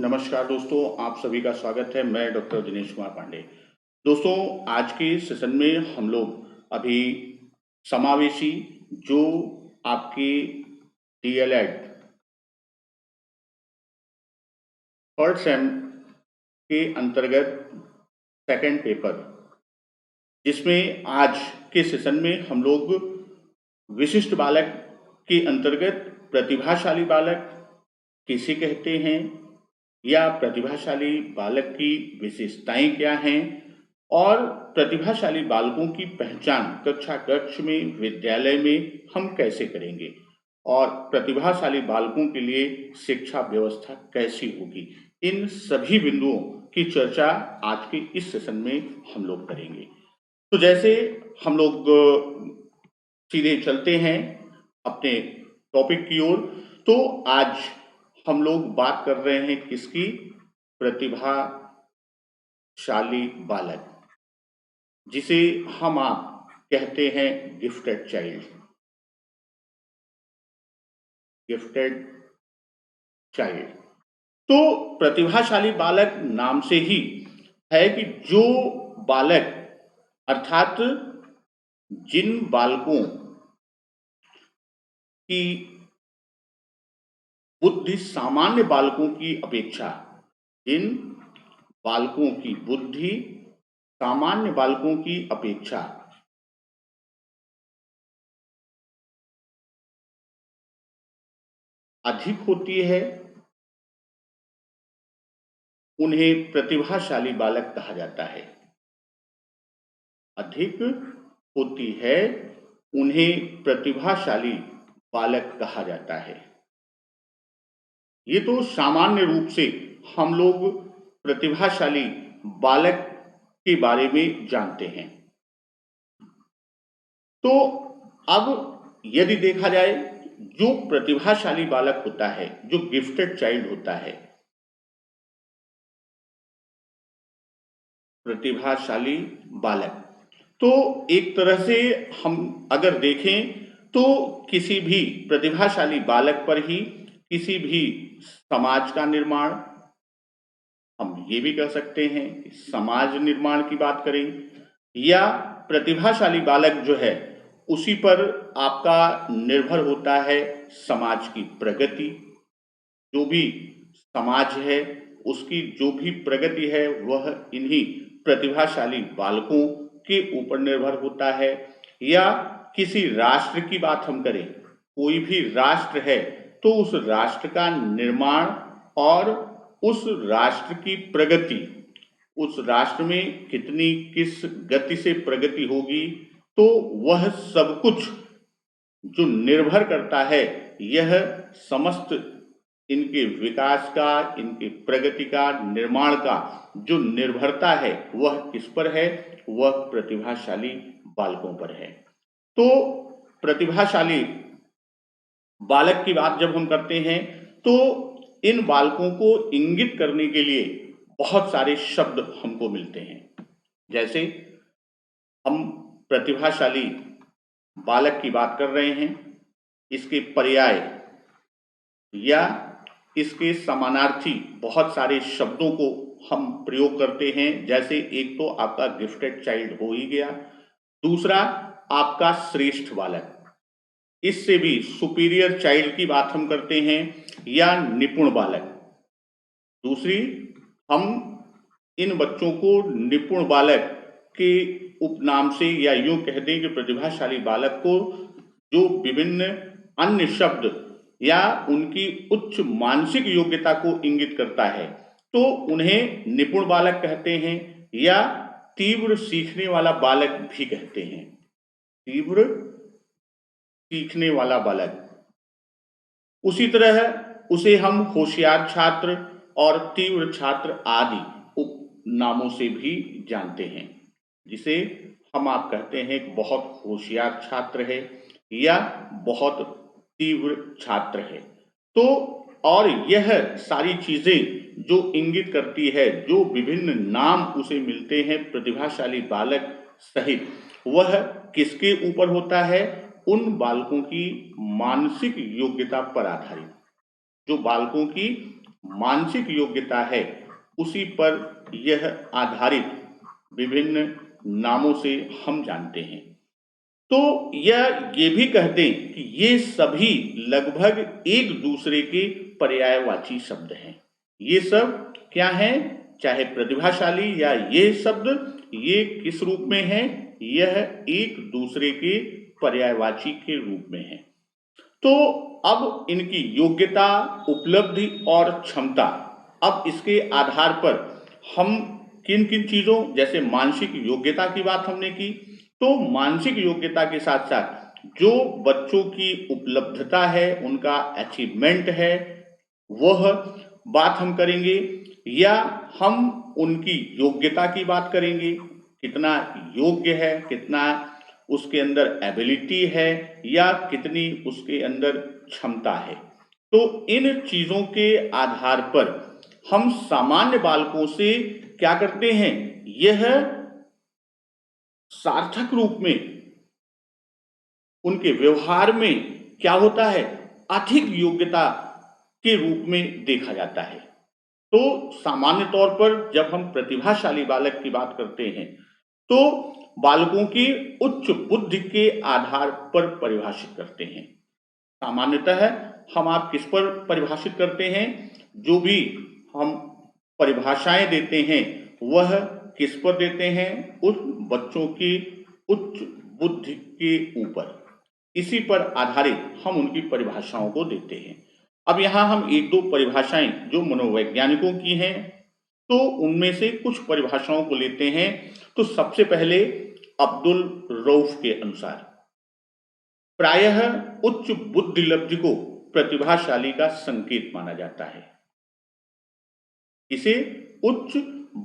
नमस्कार दोस्तों, आप सभी का स्वागत है। मैं डॉक्टर दिनेश कुमार पांडे। दोस्तों, आज के सेशन में हम लोग अभी समावेशी जो आपके डीएलएड थर्ड सेम के अंतर्गत सेकंड पेपर, जिसमें आज के सेशन में हम लोग विशिष्ट बालक के अंतर्गत प्रतिभाशाली बालक किसे कहते हैं या प्रतिभाशाली बालक की विशेषताएं क्या हैं और प्रतिभाशाली बालकों की पहचान कक्षा कक्ष में विद्यालय में हम कैसे करेंगे और प्रतिभाशाली बालकों के लिए शिक्षा व्यवस्था कैसी होगी, इन सभी बिंदुओं की चर्चा आज के इस सेशन में हम लोग करेंगे। तो जैसे हम लोग सीधे चलते हैं अपने टॉपिक की ओर। तो आज हम लोग बात कर रहे हैं किसकी? प्रतिभाशाली बालक, जिसे हम आप कहते हैं गिफ्टेड चाइल्ड। गिफ्टेड चाइल्ड तो प्रतिभाशाली बालक नाम से ही है कि जो बालक अर्थात जिन बालकों की बुद्धि सामान्य बालकों की अपेक्षा, जिन बालकों की बुद्धि सामान्य बालकों की अपेक्षा अधिक होती है, उन्हें प्रतिभाशाली बालक कहा जाता है। अधिक होती है, उन्हें प्रतिभाशाली बालक कहा जाता है। ये तो सामान्य रूप से हम लोग प्रतिभाशाली बालक के बारे में जानते हैं। तो अब यदि देखा जाए, जो प्रतिभाशाली बालक होता है, जो गिफ्टेड चाइल्ड होता है, प्रतिभाशाली बालक, तो एक तरह से हम अगर देखें तो किसी भी प्रतिभाशाली बालक पर ही किसी भी समाज का निर्माण, हम ये भी कह सकते हैं कि समाज निर्माण की बात करें, या प्रतिभाशाली बालक जो है उसी पर आपका निर्भर होता है समाज की प्रगति। जो भी समाज है उसकी जो भी प्रगति है वह इन्हीं प्रतिभाशाली बालकों के ऊपर निर्भर होता है। या किसी राष्ट्र की बात हम करें, कोई भी राष्ट्र है तो उस राष्ट्र का निर्माण और उस राष्ट्र की प्रगति, उस राष्ट्र में कितनी किस गति से प्रगति होगी, तो वह सब कुछ जो निर्भर करता है, यह समस्त इनके विकास का, इनके प्रगति का, निर्माण का जो निर्भरता है वह किस पर है? वह प्रतिभाशाली बालकों पर है। तो प्रतिभाशाली बालक की बात जब हम करते हैं तो इन बालकों को इंगित करने के लिए बहुत सारे शब्द हमको मिलते हैं। जैसे हम प्रतिभाशाली बालक की बात कर रहे हैं, इसके पर्याय या इसके समानार्थी बहुत सारे शब्दों को हम प्रयोग करते हैं। जैसे एक तो आपका गिफ्टेड चाइल्ड हो ही गया, दूसरा आपका श्रेष्ठ बालक, इससे भी सुपीरियर चाइल्ड की बात हम करते हैं, या निपुण बालक। दूसरी, हम इन बच्चों को निपुण बालक के उपनाम से या यूं कह दें कि प्रतिभाशाली बालक को जो विभिन्न अन्य शब्द या उनकी उच्च मानसिक योग्यता को इंगित करता है, तो उन्हें निपुण बालक कहते हैं या तीव्र सीखने वाला बालक भी कहते हैं। तीव्र सीखने वाला बालक, उसी तरह उसे हम होशियार छात्र और तीव्र छात्र आदि उपनामों से भी जानते हैं। जिसे हम आप कहते हैं बहुत होशियार छात्र है या बहुत तीव्र छात्र है। तो और यह सारी चीजें जो इंगित करती है, जो विभिन्न नाम उसे मिलते हैं प्रतिभाशाली बालक सहित, वह किसके ऊपर होता है? उन बालकों की मानसिक योग्यता पर आधारित। जो बालकों की मानसिक योग्यता है उसी पर यह आधारित विभिन्न नामों से हम जानते हैं। तो यह ये भी कह दें कि ये सभी लगभग एक दूसरे के पर्यायवाची शब्द हैं। ये सब क्या हैं? चाहे प्रतिभाशाली या ये शब्द, ये किस रूप में हैं? यह एक दूसरे के पर्यायवाची के रूप में हैं। तो अब इनकी योग्यता, उपलब्धि और क्षमता, अब इसके आधार पर हम किन किन चीज़ों, जैसे मानसिक योग्यता की बात हमने की, तो मानसिक योग्यता के साथ साथ जो बच्चों की उपलब्धता है, उनका अचीवमेंट है, वह बात हम करेंगे, या हम उनकी योग्यता की बात करेंगे, कितना योग्य है, कितना उसके अंदर एबिलिटी है, या कितनी उसके अंदर क्षमता है। तो इन चीज़ों के आधार पर हम सामान्य बालकों से क्या करते हैं? यह सार्थक रूप में उनके व्यवहार में क्या होता है? अधिक योग्यता के रूप में देखा जाता है। तो सामान्य तौर पर जब हम प्रतिभाशाली बालक की बात करते हैं, तो बालकों की उच्च बुद्धि के आधार पर परिभाषित करते हैं। सामान्यतः हम आप किस पर परिभाषित करते हैं? जो भी हम परिभाषाएं देते हैं, वह किस पर देते हैं? उस बच्चों की उच्च बुद्धि के ऊपर, इसी पर आधारित हम उनकी परिभाषाओं को देते हैं। अब यहाँ हम एक दो परिभाषाएं जो मनोवैज्ञानिकों की हैं, तो उनमें से कुछ परिभाषाओं को लेते हैं। तो सबसे पहले अब्दुल रऊफ के अनुसार प्रायः उच्च बुद्धि लब्धि को प्रतिभाशाली का संकेत माना जाता है। इसे उच्च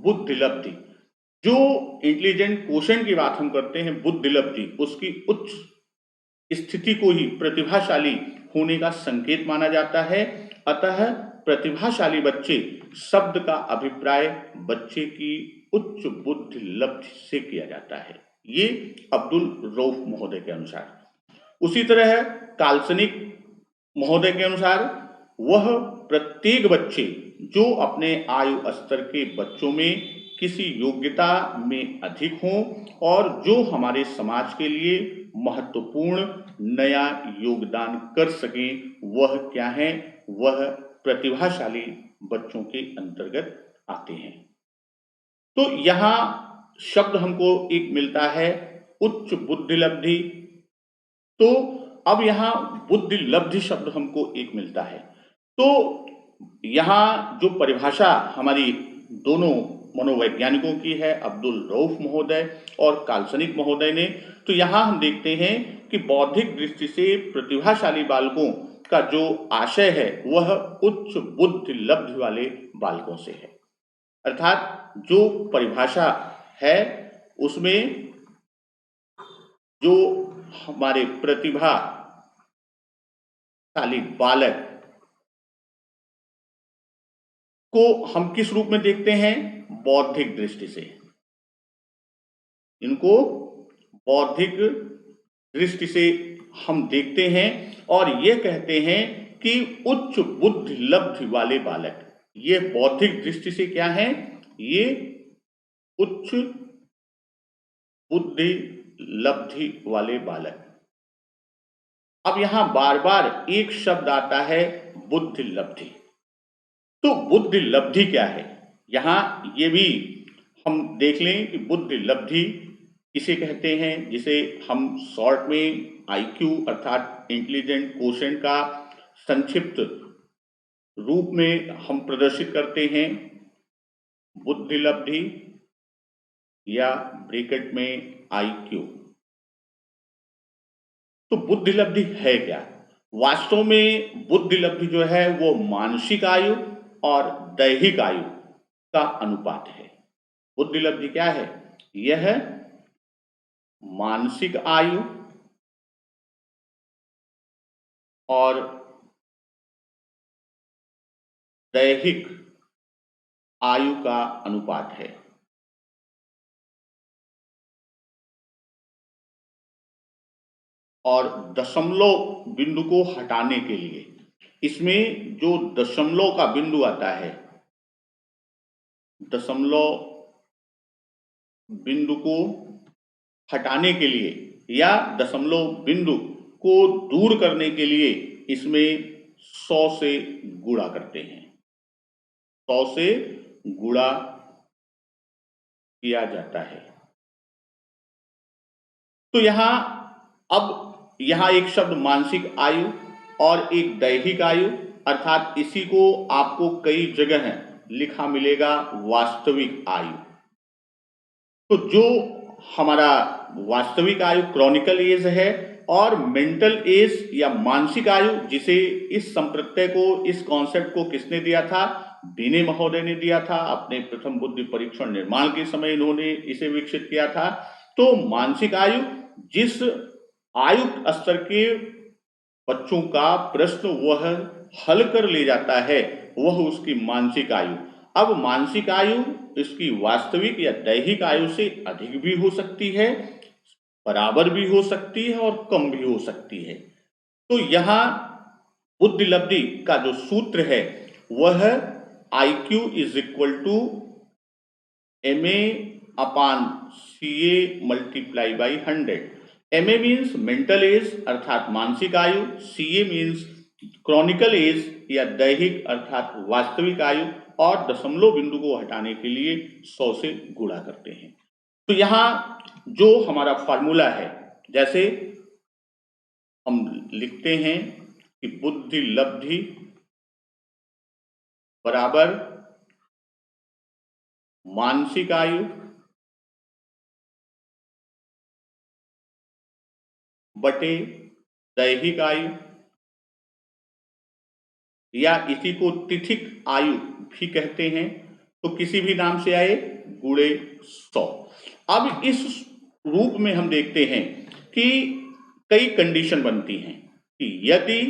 बुद्धि लब्धि, जो इंटेलिजेंट क्वोशेंट की बात हम करते हैं, बुद्धि लब्धि, उसकी उच्च स्थिति को ही प्रतिभाशाली होने का संकेत माना जाता है। अतः प्रतिभाशाली बच्चे शब्द का अभिप्राय बच्चे की उच्च बुद्धि लब्धि से किया जाता है, ये अब्दुल रऊफ महोदय के अनुसार। उसी तरह काल्सनिक महोदय के अनुसार वह प्रत्येक बच्चे जो अपने आयु स्तर के बच्चों में किसी योग्यता में अधिक हों और जो हमारे समाज के लिए महत्वपूर्ण नया योगदान कर सकें, वह क्या है? वह प्रतिभाशाली बच्चों के अंतर्गत आते हैं। तो यहाँ शब्द हमको एक मिलता है उच्च बुद्धि लब्धि। तो अब यहाँ बुद्धि लब्धि शब्द हमको एक मिलता है। तो यहाँ जो परिभाषा हमारी दोनों मनोवैज्ञानिकों की है, अब्दुल रऊफ महोदय और काल्सनिक महोदय ने, तो यहाँ हम देखते हैं कि बौद्धिक दृष्टि से प्रतिभाशाली बालकों का जो आशय है, वह उच्च बुद्धि लब्धि वाले बालकों से है। अर्थात जो परिभाषा है, उसमें जो हमारे प्रतिभाशाली बालक को हम किस रूप में देखते हैं? बौद्धिक दृष्टि से। इनको बौद्धिक दृष्टि से हम देखते हैं और ये कहते हैं कि उच्च बुद्धि लब्धि वाले बालक, ये बौद्धिक दृष्टि से क्या है? ये उच्च बुद्धि लब्धि वाले बालक। अब यहां बार बार एक शब्द आता है, बुद्धि लब्धि। तो बुद्धि लब्धि क्या है? यहां ये भी हम देख लें कि बुद्धि लब्धि किसे कहते हैं, जिसे हम शॉर्ट में आईक्यू अर्थात इंटेलिजेंट क्वोशेंट का संक्षिप्त रूप में हम प्रदर्शित करते हैं, बुद्धि लब्धि या ब्रैकेट में आईक्यू। तो बुद्धि लब्धि है क्या? वास्तव में बुद्धि लब्धि जो है वो मानसिक आयु और दैहिक आयु का अनुपात है। बुद्धि लब्धि क्या है? यह मानसिक आयु और दैहिक आयु का अनुपात है। और दशमलव बिंदु को हटाने के लिए इसमें जो दशमलव का बिंदु आता है, दशमलव बिंदु को हटाने के लिए या दशमलव बिंदु को दूर करने के लिए इसमें 100 से गुणा करते हैं, 100 से गुणा किया जाता है। तो यहां एक शब्द मानसिक आयु और एक दैहिक आयु, अर्थात इसी को आपको कई जगह लिखा मिलेगा वास्तविक आयु। तो जो हमारा वास्तविक आयु क्रॉनिकल एज है और मेंटल एज या मानसिक आयु, जिसे इस संप्रत्यय को, इस कॉन्सेप्ट को किसने दिया था? बीने महोदय ने दिया था। अपने प्रथम बुद्धि परीक्षण निर्माण के समय इन्होंने इसे विकसित किया था। तो मानसिक आयु, जिस आयु स्तर के बच्चों का प्रश्न वह हल कर ले जाता है, वह उसकी मानसिक आयु। अब मानसिक आयु इसकी वास्तविक या दैहिक आयु से अधिक भी हो सकती है, बराबर भी हो सकती है और कम भी हो सकती है। तो यहां बुद्धि लब्धि का जो सूत्र है वह IQ is equal to MA upon CA multiply by 100। MA means mental age अर्थात मानसिक आयु, CA मीन्स क्रॉनिकल एज या दैहिक अर्थात वास्तविक आयु, और दशमलव बिंदु को हटाने के लिए 100 से गुणा करते हैं। तो यहां जो हमारा फॉर्मूला है, जैसे हम लिखते हैं कि बुद्धि लब्धि बराबर मानसिक आयु बटे दैहिक आयु, या इसी को तिथिक आयु भी कहते हैं, तो किसी भी नाम से आए, गुणे 100। अब इस रूप में हम देखते हैं कि कई कंडीशन बनती हैं कि यदि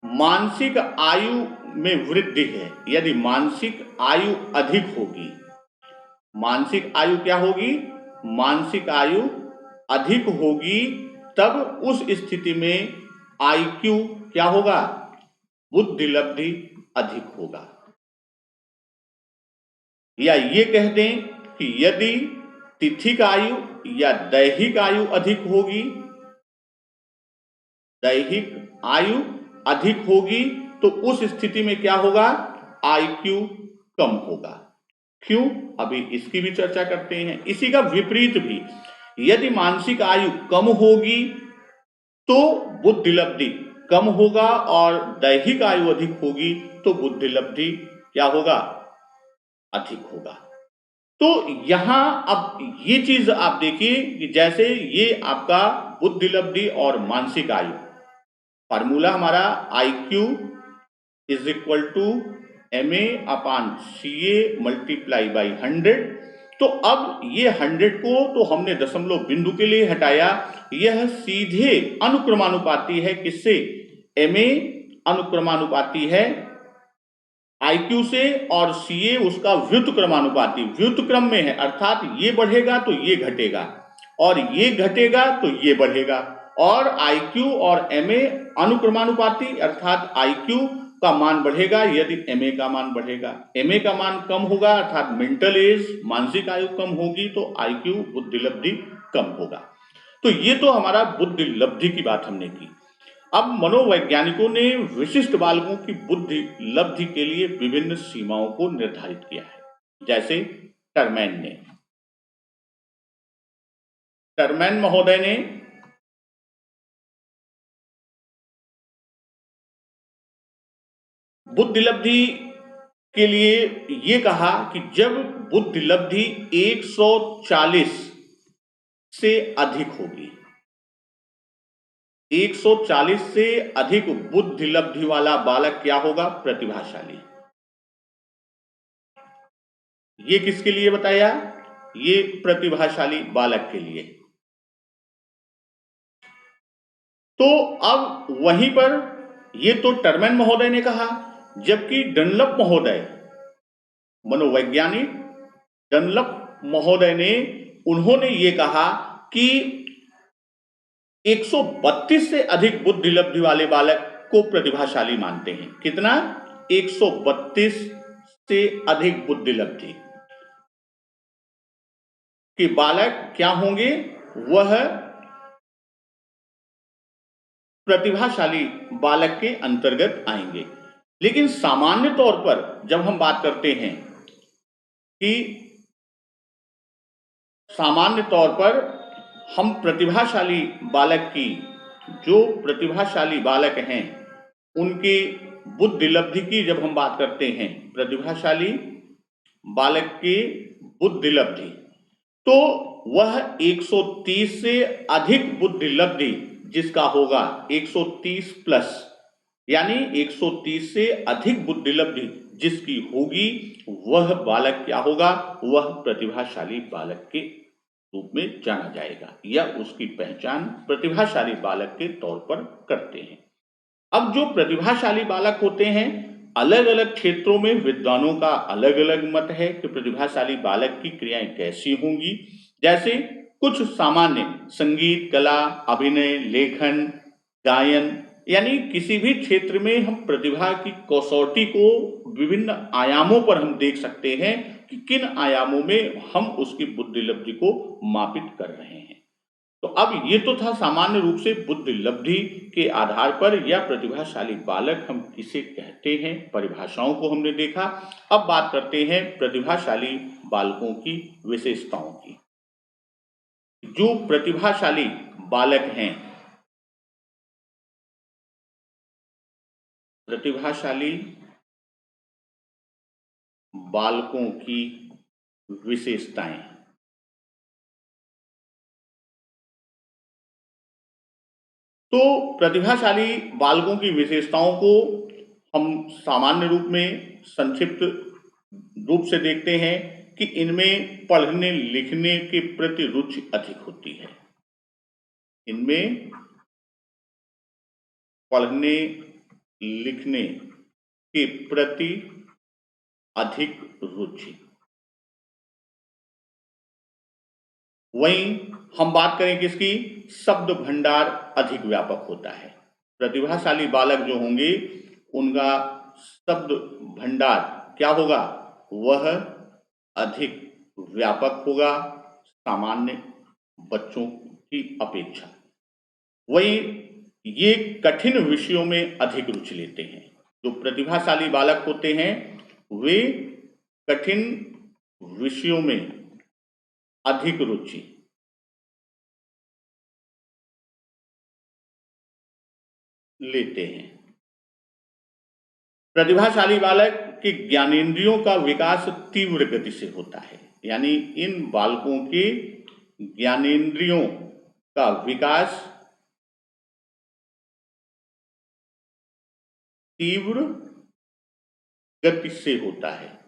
मानसिक आयु में वृद्धि है, यदि मानसिक आयु अधिक होगी, मानसिक आयु क्या होगी? मानसिक आयु अधिक होगी, तब उस स्थिति में IQ क्या होगा? बुद्धि लब्धि अधिक होगा। या ये कह दें कि यदि तिथिक आयु या दैहिक आयु अधिक होगी, दैहिक आयु अधिक होगी, तो उस स्थिति में क्या होगा? IQ कम होगा। क्यों? अभी इसकी भी चर्चा करते हैं। इसी का विपरीत भी, यदि मानसिक आयु कम होगी तो बुद्धि लब्धि कम होगा, और दैहिक आयु अधिक होगी तो बुद्धि लब्धि क्या होगा? अधिक होगा। तो यहां अब ये चीज आप देखिए कि जैसे ये आपका बुद्धि लब्धि और मानसिक आयु, फार्मूला हमारा IQ is equal to MA upon CA multiply by 100। तो अब ये 100 को तो हमने दशमलव बिंदु के लिए हटाया, यह सीधे अनुक्रमानुपाती है। किससे? MA अनुक्रमानुपाती है IQ से, और CA उसका व्युत्क्रमानुपाती, व्युत्क्रम में है, अर्थात ये बढ़ेगा तो ये घटेगा, और ये घटेगा तो ये बढ़ेगा। और IQ और MA अनुक्रमानुपाती, अर्थात IQ का मान बढ़ेगा यदि MA का मान बढ़ेगा। MA का मान कम होगा अर्थात मेंटल एज, मानसिक आयु कम होगी, तो IQ बुद्धि लब्धि कम होगा। तो ये तो हमारा बुद्धि लब्धि की बात हमने की। अब मनोवैज्ञानिकों ने विशिष्ट बालकों की बुद्धि लब्धि के लिए विभिन्न सीमाओं को निर्धारित किया है। जैसे टर्मैन महोदय ने बुद्धि लब्धि के लिए ये कहा कि जब बुद्धि लब्धि 140 से अधिक होगी, 140 से अधिक बुद्धि लब्धि वाला बालक क्या होगा? प्रतिभाशाली। ये किसके लिए बताया? ये प्रतिभाशाली बालक के लिए। तो अब वहीं पर ये तो टर्मैन महोदय ने कहा, जबकि डनलप महोदय, मनोवैज्ञानिक डनलप महोदय ने, उन्होंने ये कहा कि 132 से अधिक बुद्धि लब्धि वाले बालक को प्रतिभाशाली मानते हैं। कितना? 132 से अधिक बुद्धि लब्धि कि बालक क्या होंगे? वह प्रतिभाशाली बालक के अंतर्गत आएंगे। लेकिन सामान्य तौर पर जब हम बात करते हैं कि सामान्य तौर पर हम प्रतिभाशाली बालक की, जो प्रतिभाशाली बालक हैं उनकी बुद्धि लब्धि की जब हम बात करते हैं, प्रतिभाशाली बालक की बुद्धि लब्धि, तो वह 130 से अधिक बुद्धि लब्धि जिसका होगा 130 प्लस, यानी 130 से अधिक बुद्धि लब्धि जिसकी होगी वह बालक क्या होगा? वह प्रतिभाशाली बालक के रूप में जाना जाएगा या उसकी पहचान प्रतिभाशाली बालक के तौर पर करते हैं। अब जो प्रतिभाशाली बालक होते हैं, अलग अलग क्षेत्रों में विद्वानों का अलग अलग मत है कि प्रतिभाशाली बालक की क्रियाएं कैसी होंगी। जैसे कुछ सामान्य संगीत, कला, अभिनय, लेखन, गायन, यानी किसी भी क्षेत्र में हम प्रतिभा की कसौटी को विभिन्न आयामों पर हम देख सकते हैं कि किन आयामों में हम उसकी बुद्धि लब्धि को मापित कर रहे हैं। तो अब ये तो था सामान्य रूप से बुद्धि लब्धि के आधार पर या प्रतिभाशाली बालक हम किसे कहते हैं, परिभाषाओं को हमने देखा। अब बात करते हैं प्रतिभाशाली बालकों की विशेषताओं की। जो प्रतिभाशाली बालक हैं, प्रतिभाशाली बालकों की विशेषताएं। तो प्रतिभाशाली बालकों की विशेषताओं को हम सामान्य रूप में संक्षिप्त रूप से देखते हैं कि इनमें पढ़ने लिखने के प्रति रुचि अधिक होती है। इनमें पढ़ने लिखने के प्रति अधिक रुचि। वहीं हम बात करें किसकी? शब्द भंडार अधिक व्यापक होता है। प्रतिभाशाली बालक जो होंगे उनका शब्द भंडार क्या होगा? वह अधिक व्यापक होगा सामान्य बच्चों की अपेक्षा। वहीं ये कठिन विषयों में अधिक रुचि लेते हैं। जो प्रतिभाशाली बालक होते हैं वे कठिन विषयों में अधिक रुचि लेते हैं। प्रतिभाशाली बालक के ज्ञानेंद्रियों का विकास तीव्र गति से होता है, यानी इन बालकों के ज्ञानेंद्रियों का विकास तीव्र गति से होता है।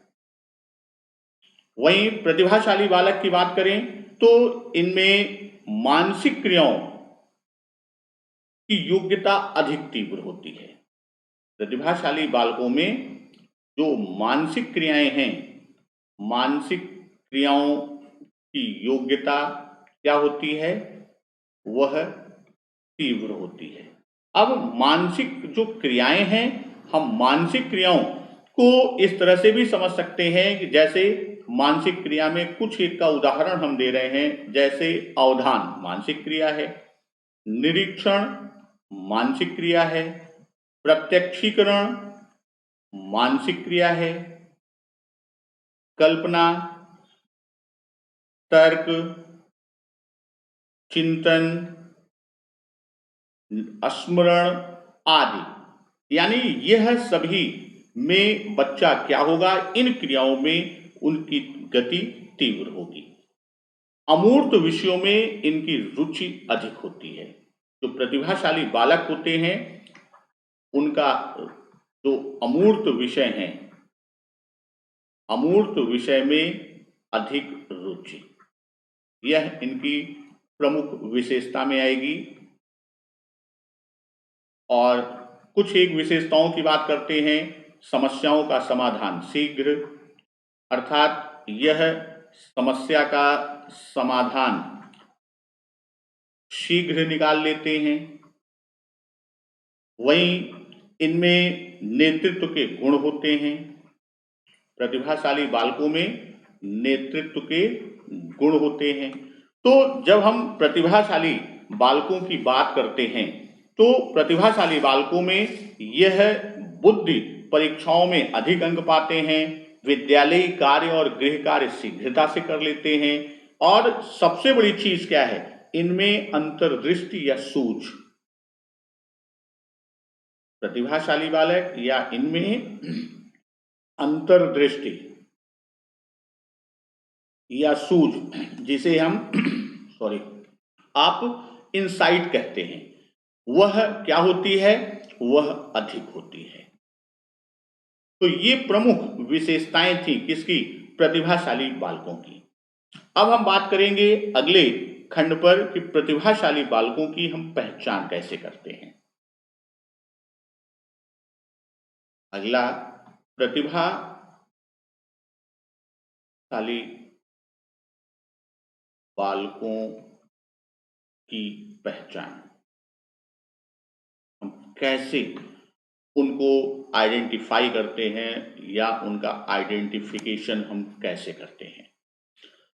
वहीं प्रतिभाशाली बालक की बात करें तो इनमें मानसिक क्रियाओं की योग्यता अधिक तीव्र होती है। प्रतिभाशाली बालकों में जो मानसिक क्रियाएं हैं, मानसिक क्रियाओं की योग्यता क्या होती है? वह तीव्र होती है। अब मानसिक जो क्रियाएं हैं, हम मानसिक क्रियाओं को इस तरह से भी समझ सकते हैं कि जैसे मानसिक क्रिया में कुछ एक का उदाहरण हम दे रहे हैं, जैसे अवधान मानसिक क्रिया है, निरीक्षण मानसिक क्रिया है, प्रत्यक्षीकरण मानसिक क्रिया है, कल्पना, तर्क, चिंतन, स्मरण आदि, यानी यह सभी में बच्चा क्या होगा? इन क्रियाओं में उनकी गति तीव्र होगी। अमूर्त विषयों में इनकी रुचि अधिक होती है। जो प्रतिभाशाली बालक होते हैं उनका जो अमूर्त विषय हैं, अमूर्त विषय में अधिक रुचि, यह इनकी प्रमुख विशेषता में आएगी। और कुछ एक विशेषताओं की बात करते हैं। समस्याओं का समाधान शीघ्र, अर्थात यह समस्या का समाधान शीघ्र निकाल लेते हैं। वहीं इनमें नेतृत्व के गुण होते हैं। प्रतिभाशाली बालकों में नेतृत्व के गुण होते हैं। तो जब हम प्रतिभाशाली बालकों की बात करते हैं तो प्रतिभाशाली बालकों में यह बुद्धि परीक्षाओं में अधिक अंक पाते हैं, विद्यालयी कार्य और गृह कार्य शीघ्रता से कर लेते हैं, और सबसे बड़ी चीज क्या है, इनमें अंतर्दृष्टि या सूझ। प्रतिभाशाली बालक या इनमें अंतर्दृष्टि या सूझ, जिसे हम सॉरी आप इनसाइट कहते हैं, वह क्या होती है, वह अधिक होती है। तो ये प्रमुख विशेषताएं थी किसकी, प्रतिभाशाली बालकों की। अब हम बात करेंगे अगले खंड पर कि प्रतिभाशाली बालकों की हम पहचान कैसे करते हैं। अगला, प्रतिभाशाली बालकों की पहचान हम कैसे उनको आइडेंटिफाई करते हैं या उनका आइडेंटिफिकेशन हम कैसे करते हैं।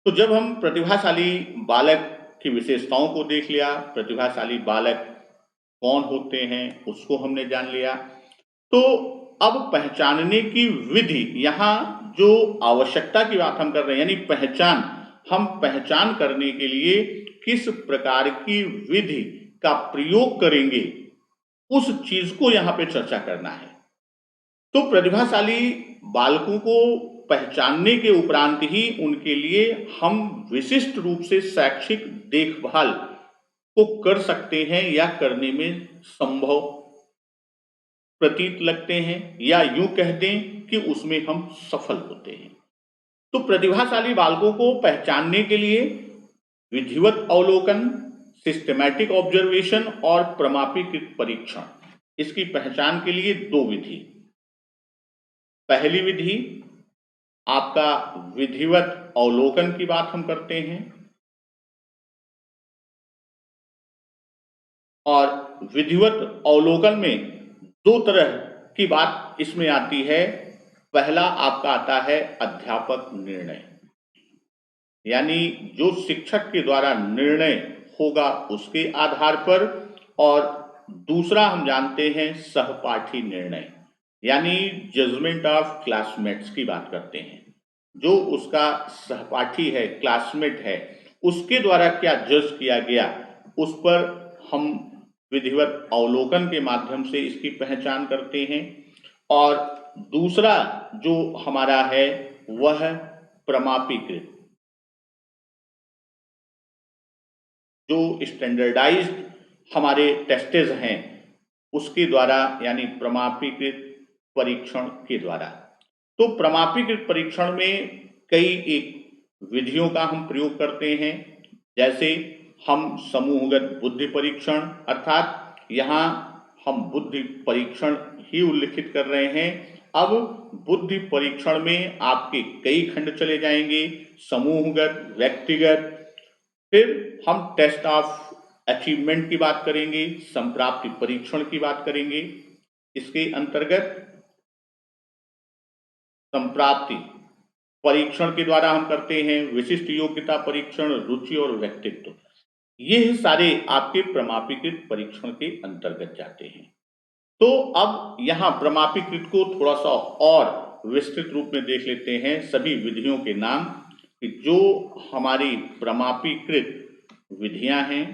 तो जब हम प्रतिभाशाली बालक की विशेषताओं को देख लिया, प्रतिभाशाली बालक कौन होते हैं उसको हमने जान लिया, तो अब पहचानने की विधि, यहाँ जो आवश्यकता की बात हम कर रहे हैं, यानी पहचान, हम पहचान करने के लिए किस प्रकार की विधि का प्रयोग करेंगे, उस चीज को यहाँ पे चर्चा करना है। तो प्रतिभाशाली बालकों को पहचानने के उपरांत ही उनके लिए हम विशिष्ट रूप से शैक्षिक देखभाल को कर सकते हैं या करने में संभव प्रतीत लगते हैं, या यूं कह दें कि उसमें हम सफल होते हैं। तो प्रतिभाशाली बालकों को पहचानने के लिए विधिवत अवलोकन, सिस्टमैटिक ऑब्जर्वेशन और प्रमापीकृत परीक्षण, इसकी पहचान के लिए दो विधि। पहली विधि आपका विधिवत अवलोकन की बात हम करते हैं, और विधिवत अवलोकन में दो तरह की बात इसमें आती है। पहला आपका आता है अध्यापक निर्णय, यानी जो शिक्षक के द्वारा निर्णय होगा उसके आधार पर, और दूसरा हम जानते हैं सहपाठी निर्णय, यानी जजमेंट ऑफ क्लासमेट्स की बात करते हैं। जो उसका सहपाठी है, क्लासमेट है, उसके द्वारा क्या जज किया गया, उस पर हम विधिवत अवलोकन के माध्यम से इसकी पहचान करते हैं। और दूसरा जो हमारा है वह प्रमापीकृत, जो स्टैंडर्डाइज्ड हमारे टेस्टेज हैं उसके द्वारा, यानी प्रमापीकृत परीक्षण के द्वारा। तो प्रमापीकृत परीक्षण में कई एक विधियों का हम प्रयोग करते हैं, जैसे हम समूहगत बुद्धि परीक्षण, अर्थात यहाँ हम बुद्धि परीक्षण ही उल्लिखित कर रहे हैं। अब बुद्धि परीक्षण में आपके कई खंड चले जाएंगे, समूहगत, व्यक्तिगत, फिर हम टेस्ट ऑफ अचीवमेंट की बात करेंगे, संप्राप्ति परीक्षण की बात करेंगे। इसके अंतर्गत संप्राप्ति परीक्षण के द्वारा हम करते हैं विशिष्ट योग्यता परीक्षण, रुचि और व्यक्तित्व। ये सारे आपके प्रमापीकृत परीक्षण के अंतर्गत जाते हैं। तो अब यहाँ प्रमापीकृत को थोड़ा सा और विस्तृत रूप में देख लेते हैं, सभी विधियों के नाम, कि जो हमारी प्रमापीकृत विधियां हैं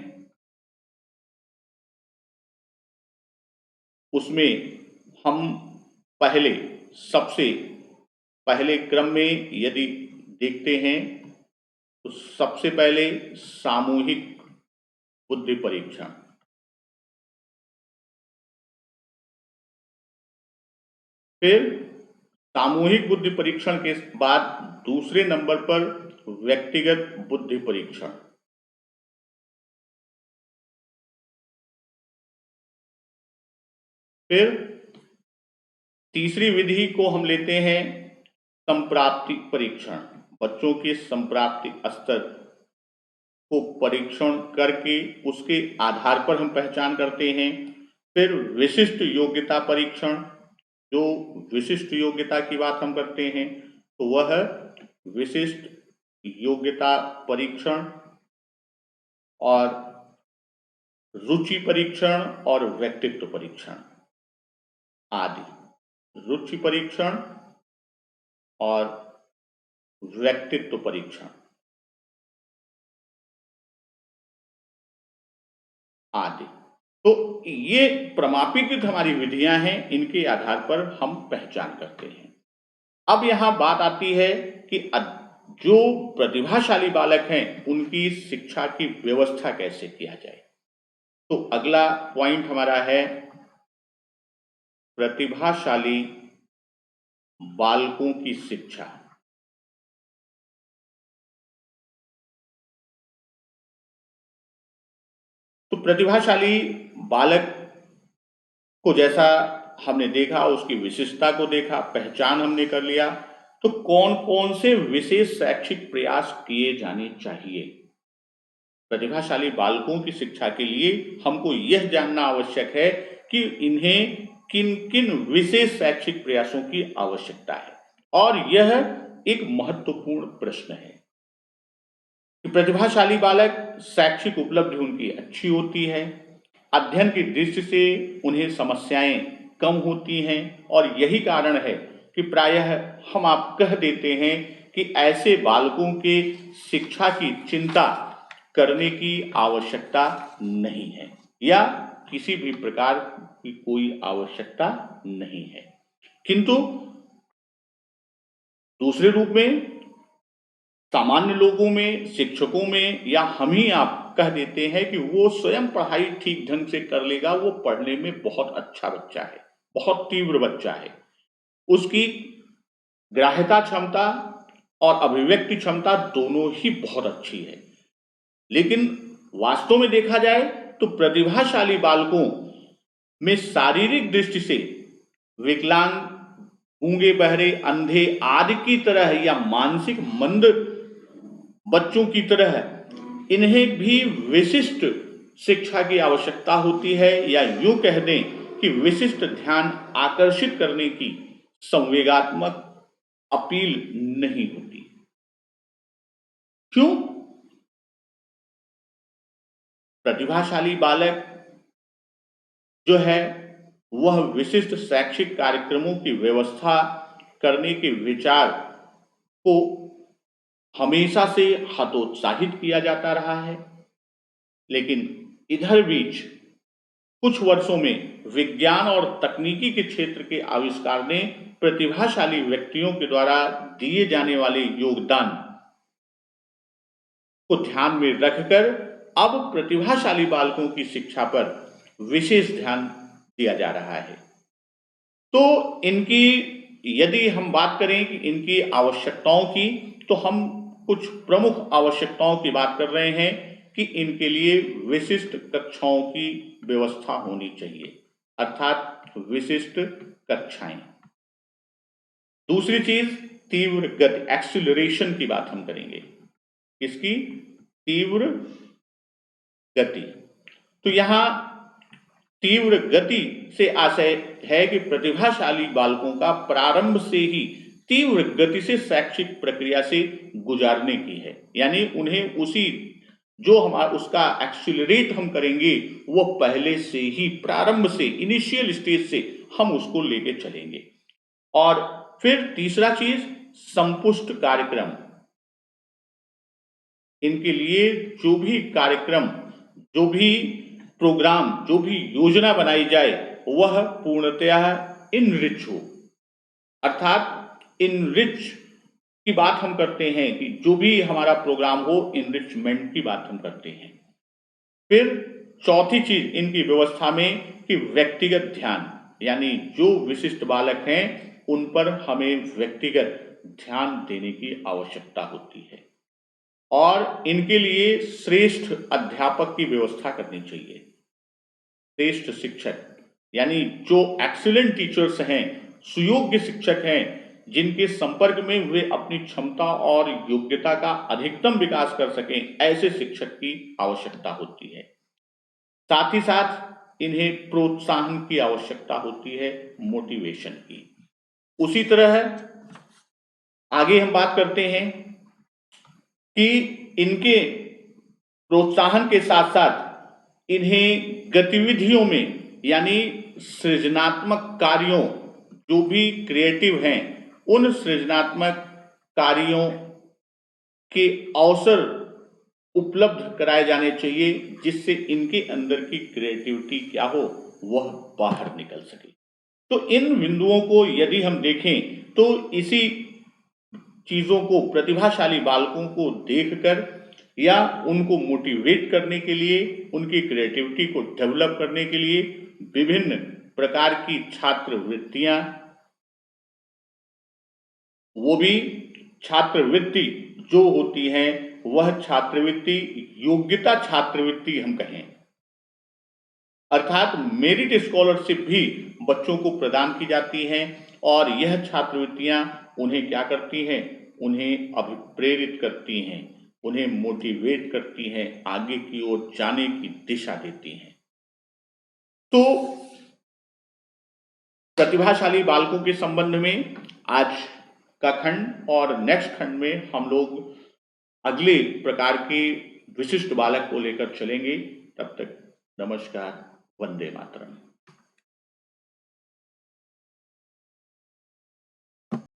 उसमें हम पहले, सबसे पहले क्रम में यदि देखते हैं तो सबसे पहले सामूहिक बुद्धि परीक्षण, फिर सामूहिक बुद्धि परीक्षण के बाद दूसरे नंबर पर व्यक्तिगत बुद्धि परीक्षण, फिर तीसरी विधि को हम लेते हैं संप्राप्ति परीक्षण। बच्चों के संप्राप्ति स्तर को परीक्षण करके उसके आधार पर हम पहचान करते हैं। फिर विशिष्ट योग्यता परीक्षण, जो विशिष्ट योग्यता की बात हम करते हैं तो वह विशिष्ट योग्यता परीक्षण और रुचि परीक्षण और व्यक्तित्व परीक्षण आदि। रुचि परीक्षण और व्यक्तित्व परीक्षण आदि। तो ये प्रमाणीकृत हमारी विधियां हैं, इनके आधार पर हम पहचान करते हैं। अब यहां बात आती है कि जो प्रतिभाशाली बालक हैं उनकी शिक्षा की व्यवस्था कैसे किया जाए। तो अगला पॉइंट हमारा है प्रतिभाशाली बालकों की शिक्षा। तो प्रतिभाशाली बालक को जैसा हमने देखा, उसकी विशिष्टता को देखा, पहचान हमने कर लिया, तो कौन कौन से विशेष शैक्षिक प्रयास किए जाने चाहिए। प्रतिभाशाली बालकों की शिक्षा के लिए हमको यह जानना आवश्यक है कि इन्हें किन किन विशेष शैक्षिक प्रयासों की आवश्यकता है। और यह एक महत्वपूर्ण प्रश्न है कि प्रतिभाशाली बालक शैक्षिक उपलब्धि उनकी अच्छी होती है, अध्ययन की दृष्टि से उन्हें समस्याएं कम होती हैं, और यही कारण है कि प्रायः हम आप कह देते हैं कि ऐसे बालकों के शिक्षा की चिंता करने की आवश्यकता नहीं है या किसी भी प्रकार की कोई आवश्यकता नहीं है। किंतु दूसरे रूप में सामान्य लोगों में, शिक्षकों में, या हम ही आप कह देते हैं कि वो स्वयं पढ़ाई ठीक ढंग से कर लेगा, वो पढ़ने में बहुत अच्छा बच्चा है, बहुत तीव्र बच्चा है, उसकी ग्राह्यता क्षमता और अभिव्यक्ति क्षमता दोनों ही बहुत अच्छी है। लेकिन वास्तव में देखा जाए तो प्रतिभाशाली बालकों में शारीरिक दृष्टि से विकलांग, गूंगे, बहरे, अंधे आदि की तरह या मानसिक मंद बच्चों की तरह इन्हें भी विशिष्ट शिक्षा की आवश्यकता होती है, या यूं कह दें कि विशिष्ट ध्यान आकर्षित करने की संवेगात्मक अपील नहीं होती। क्यों? प्रतिभाशाली बालक जो है वह विशिष्ट शैक्षिक कार्यक्रमों की व्यवस्था करने के विचार को हमेशा से हतोत्साहित किया जाता रहा है। लेकिन इधर बीच कुछ वर्षों में विज्ञान और तकनीकी के क्षेत्र के आविष्कार ने प्रतिभाशाली व्यक्तियों के द्वारा दिए जाने वाले योगदान को ध्यान में रखकर अब प्रतिभाशाली बालकों की शिक्षा पर विशेष ध्यान दिया जा रहा है। तो इनकी यदि हम बात करें कि इनकी आवश्यकताओं की, तो हम कुछ प्रमुख आवश्यकताओं की बात कर रहे हैं कि इनके लिए विशिष्ट कक्षाओं की व्यवस्था होनी चाहिए, अर्थात विशिष्ट कक्षाएं। दूसरी चीज तीव्र गति, एक्सीलरेशन की बात हम करेंगे। इसकी तीव्र गति, तो यहां तीव्र गति से आशय है कि प्रतिभाशाली बालकों का प्रारंभ से ही तीव्र गति से शैक्षिक प्रक्रिया से गुजारने की है, यानी उन्हें उसी जो हमारा उसका एक्सीलरेट हम करेंगे वो पहले से ही प्रारंभ से, इनिशियल स्टेज से हम उसको लेके चलेंगे। और फिर तीसरा चीज संपुष्ट कार्यक्रम। इनके लिए जो भी कार्यक्रम, जो भी प्रोग्राम, जो भी योजना बनाई जाए वह पूर्णतया इनरिच हो, अर्थात इनरिच की बात हम करते हैं कि जो भी हमारा प्रोग्राम हो, इनरिचमेंट की बात हम करते हैं। फिर चौथी चीज इनकी व्यवस्था में कि व्यक्तिगत ध्यान, यानी जो विशिष्ट बालक हैं उन पर हमें व्यक्तिगत ध्यान देने की आवश्यकता होती है, और इनके लिए श्रेष्ठ अध्यापक की व्यवस्था करनी चाहिए। श्रेष्ठ शिक्षक यानी जो एक्सीलेंट टीचर्स हैं, सुयोग्य शिक्षक हैं, जिनके संपर्क में वे अपनी क्षमता और योग्यता का अधिकतम विकास कर सकें, ऐसे शिक्षक की आवश्यकता होती है। साथ ही साथ इन्हें प्रोत्साहन की आवश्यकता होती है, मोटिवेशन की। उसी तरह आगे हम बात करते हैं कि इनके प्रोत्साहन के साथ साथ इन्हें गतिविधियों में यानी सृजनात्मक कार्यों जो भी क्रिएटिव हैं उन सृजनात्मक कार्यों के अवसर उपलब्ध कराए जाने चाहिए जिससे इनके अंदर की क्रिएटिविटी क्या हो वह बाहर निकल सके। तो इन बिंदुओं को यदि हम देखें तो इसी चीजों को प्रतिभाशाली बालकों को देखकर या उनको मोटिवेट करने के लिए उनकी क्रिएटिविटी को डेवलप करने के लिए विभिन्न प्रकार की छात्रवृत्तियां वो भी छात्रवृत्ति जो होती है वह छात्रवृत्ति योग्यता छात्रवृत्ति हम कहें अर्थात मेरिट स्कॉलरशिप भी बच्चों को प्रदान की जाती हैं और यह छात्रवृत्तियां उन्हें क्या करती हैं उन्हें अभिप्रेरित करती हैं उन्हें मोटिवेट करती हैं आगे की ओर जाने की दिशा देती हैं। तो प्रतिभाशाली बालकों के संबंध में आज का खंड और नेक्स्ट खंड में हम लोग अगले प्रकार के विशिष्ट बालक को लेकर चलेंगे। तब तक नमस्कार, वंदे मातरम।